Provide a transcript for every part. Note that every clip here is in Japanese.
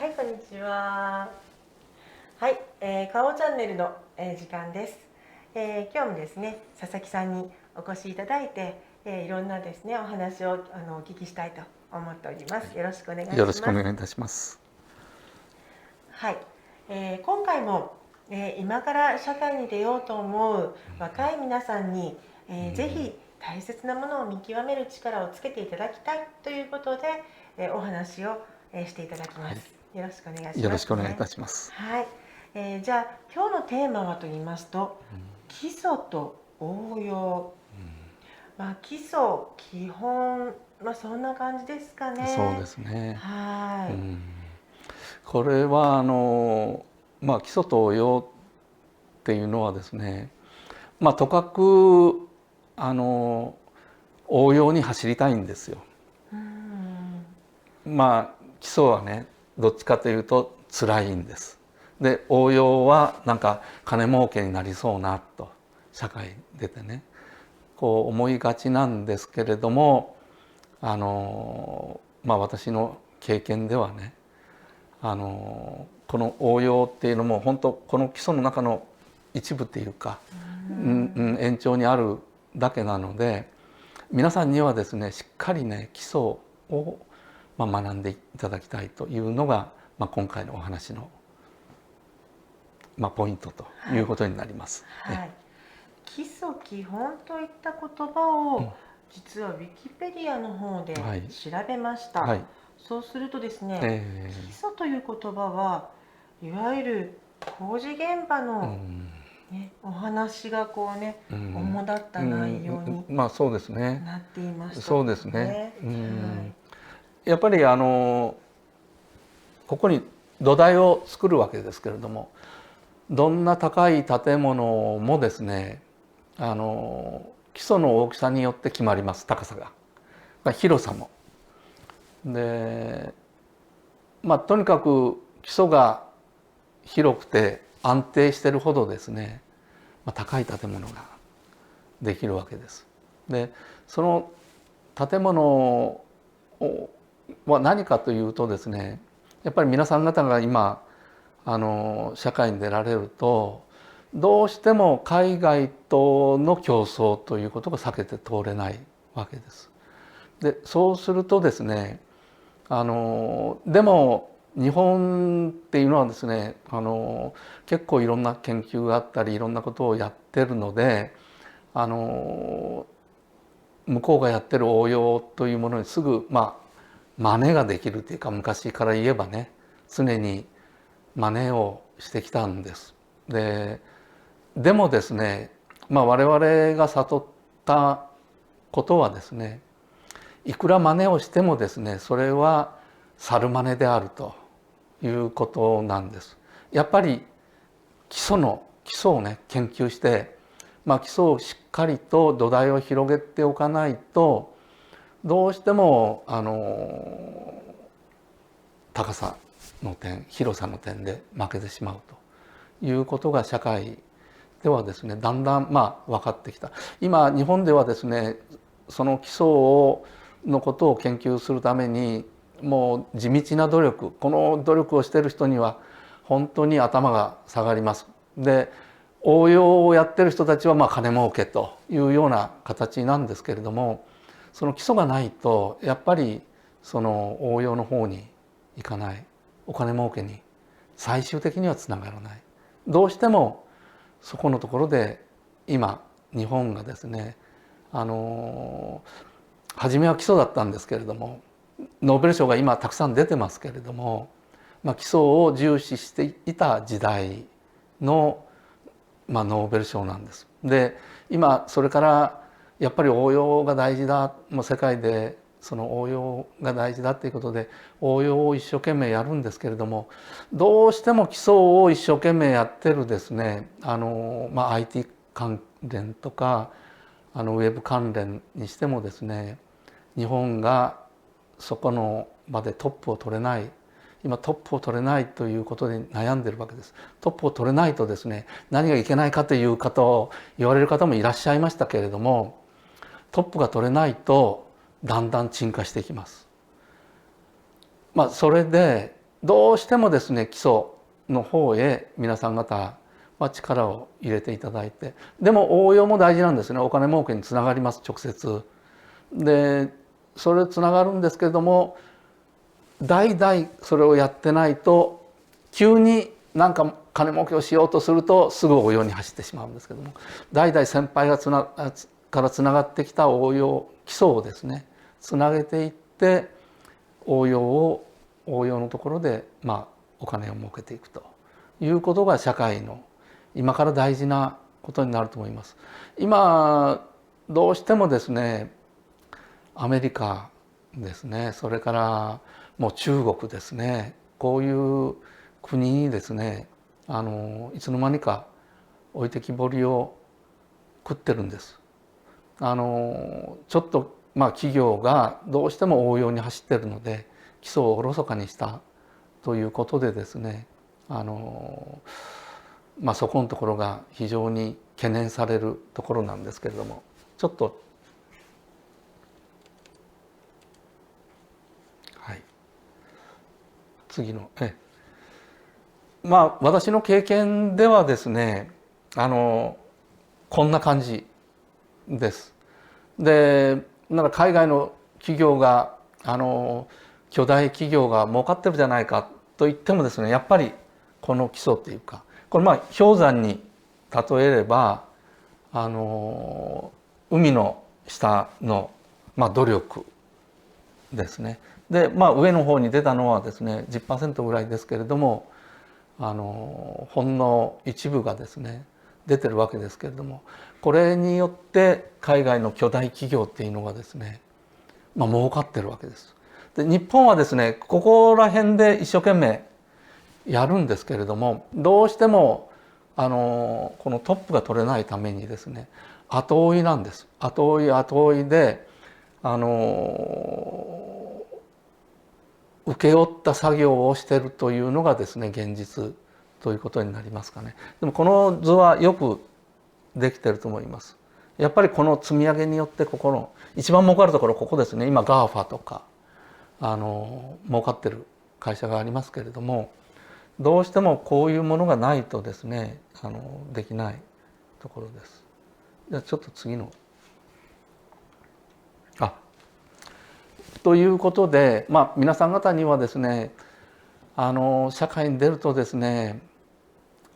はい、こんにちは。はい、顔チャンネルの、時間です。今日もですね、佐々木さんにお越しいただいて、いろんなですね、お話をお聞きしたいと思っております。よろしくお願いします。よろしくお願いいたします。はい、今回も、今から社会に出ようと思う若い皆さんに、ぜひ大切なものを見極める力をつけていただきたいということで、お話を、していただきます。よろしくお願いしますね。よろしくお願いいたします。はい、じゃあ今日のテーマはと言いますと、基礎と応用。基礎、基本、そんな感じですかね。そうですね。はい。これは基礎と応用っていうのはですね、とかく応用に走りたいんですよ。基礎はね、どっちかというと辛いんです。で、応用はなんか金儲けになりそうなと社会に出てね、こう思いがちなんですけれども、私の経験ではね、この応用っていうのも本当この基礎の中の一部っていうか、延長にあるだけなので、皆さんにはですねしっかりね基礎を、学んでいただきたいというのが、今回のお話の、ポイントということになります。基礎基本といった言葉を、実はウィキペディアの方で調べました。そうするとですね、基礎という言葉はいわゆる工事現場の、お話がこうね、主だった内容になっていました。そうですね。やっぱりここに土台を作るわけですけれども、どんな高い建物もですね、基礎の大きさによって決まります。高さが、広さも。で、とにかく基礎が広くて安定しているほどですね、高い建物ができるわけです。で、その建物は何かというとですね、やっぱり皆さん方が今社会に出られると、どうしても海外との競争ということが避けて通れないわけです。で、そうするとですね、でも日本っていうのはですね、結構いろんな研究があったりいろんなことをやってるので、向こうがやってる応用というものにすぐ真似ができるというか、昔から言えばね常に真似をしてきたんです。でもですね、我々が悟ったことはですね、いくら真似をしてもですね、それは猿真似であるということなんです。やっぱり基礎をね研究して、基礎をしっかりと土台を広げておかないと、どうしても高さの点、広さの点で負けてしまうということが社会ではですねだんだん分かってきた。今日本ではですね、その基礎のことを研究するためにもう地道な努力、この努力をしている人には本当に頭が下がります。で、応用をやってる人たちは金儲けというような形なんですけれども、その基礎がないとやっぱりその応用の方にいかない、お金儲けに最終的にはつながらない。どうしてもそこのところで今日本がですね、初めは基礎だったんですけれども、ノーベル賞が今たくさん出てますけれども、基礎を重視していた時代の、ノーベル賞なんです。で、今それからやっぱり応用が大事だ、もう世界でその応用が大事だっていうことで応用を一生懸命やるんですけれども、どうしても基礎を一生懸命やってるですね、IT 関連とかウェブ関連にしてもですね、日本がそこの場でトップを取れない、今トップを取れないということで悩んでるわけです。トップを取れないとですね、何がいけないかという方を言われる方もいらっしゃいましたけれども、トップが取れないとだんだん沈下していきます。それでどうしてもですね基礎の方へ皆さん方は力を入れていただいて、でも応用も大事なんですね。お金儲けにつながります、直接。でそれつながるんですけれども、代々それをやってないと急になんか金儲けをしようとするとすぐ応用に走ってしまうんですけども、代々先輩がからつながってきた応用基礎をですねつなげていって、応用のところでお金を儲けていくということが社会の今から大事なことになると思います。今どうしてもですねアメリカですね、それからもう中国ですね、こういう国にですねいつの間にか置いてきぼりを食ってるんです。ちょっと企業がどうしても応用に走ってるので基礎をおろそかにしたということでですねそこのところが非常に懸念されるところなんですけれども、ちょっと次の私の経験ではですねこんな感じです。でなんか海外の企業が巨大企業が儲かってるじゃないかと言ってもですね、やっぱりこの基礎っていうか、これ氷山に例えれば海の下の努力ですね。で上の方に出たのはですね 10% ぐらいですけれども、ほんの一部がですね出てるわけですけれども、これによって海外の巨大企業っていうのがですね儲かってるわけです。で日本はですねここら辺で一生懸命やるんですけれども、どうしてもこのトップが取れないためにですね後追いなんです。後追いで請け負った作業をしているというのがですね現実ということになりますかね。でもこの図はよくできてると思います。やっぱりこの積み上げによってここの一番儲かるところここですね。今 GAFA とか儲かってる会社がありますけれども、どうしてもこういうものがないとですねできないところです。じゃあちょっと次のということで、皆さん方にはですね社会に出るとですね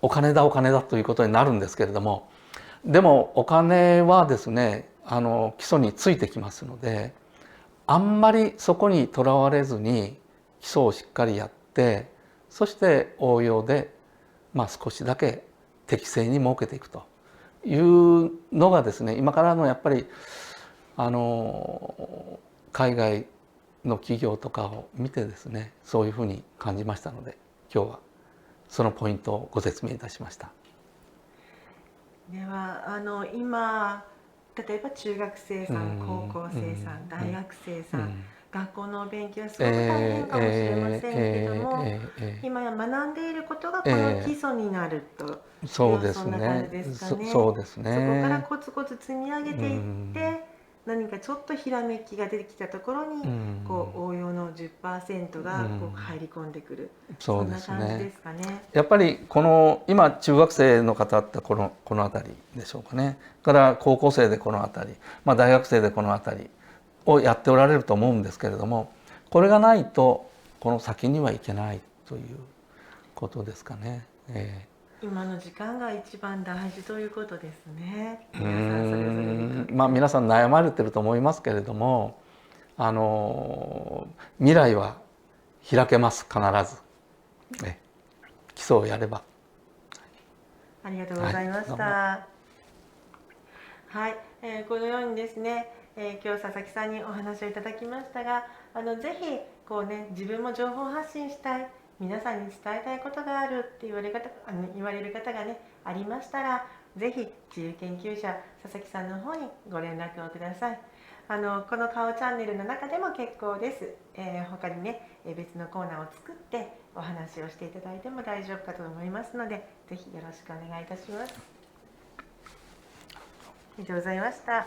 お金だということになるんですけれども、でもお金はですね基礎についてきますので、あんまりそこにとらわれずに基礎をしっかりやって、そして応用で少しだけ適正に設けていくというのがですね今からのやっぱり海外の企業とかを見てですねそういうふうに感じましたので、今日はそのポイントをご説明いたしました。では今例えば中学生さん、高校生さん、大学生さん、学校のお勉強はすごく大変かもしれませんけども、今学んでいることがこの基礎になるとそうですね。そんな感じですかね。そうですね。そこからコツコツ積み上げていって、何かちょっとひらめきが出てきたところに応用の 10% が入り込んでくる、そんな感じですかね。やっぱりこの今中学生の方ってこの辺りでしょうかね。から高校生でこの辺り、大学生でこの辺りをやっておられると思うんですけれども、これがないとこの先にはいけないということですかね。今の時間が一番大事ということですね。皆さんそれぞれにとって皆さん悩まれてると思いますけれども、未来は開けます、必ず。基礎をやれば。ありがとうございました。はい、このようにですね、今日佐々木さんにお話をいただきましたが、ぜひ自分も情報発信したい、皆さんに伝えたいことがあるって言われる方がねありましたら、ぜひ自由研究者佐々木さんの方にご連絡をください。この顔チャンネルの中でも結構です。他にね別のコーナーを作ってお話をしていただいても大丈夫かと思いますので、ぜひよろしくお願いいたします。ありがとうございました。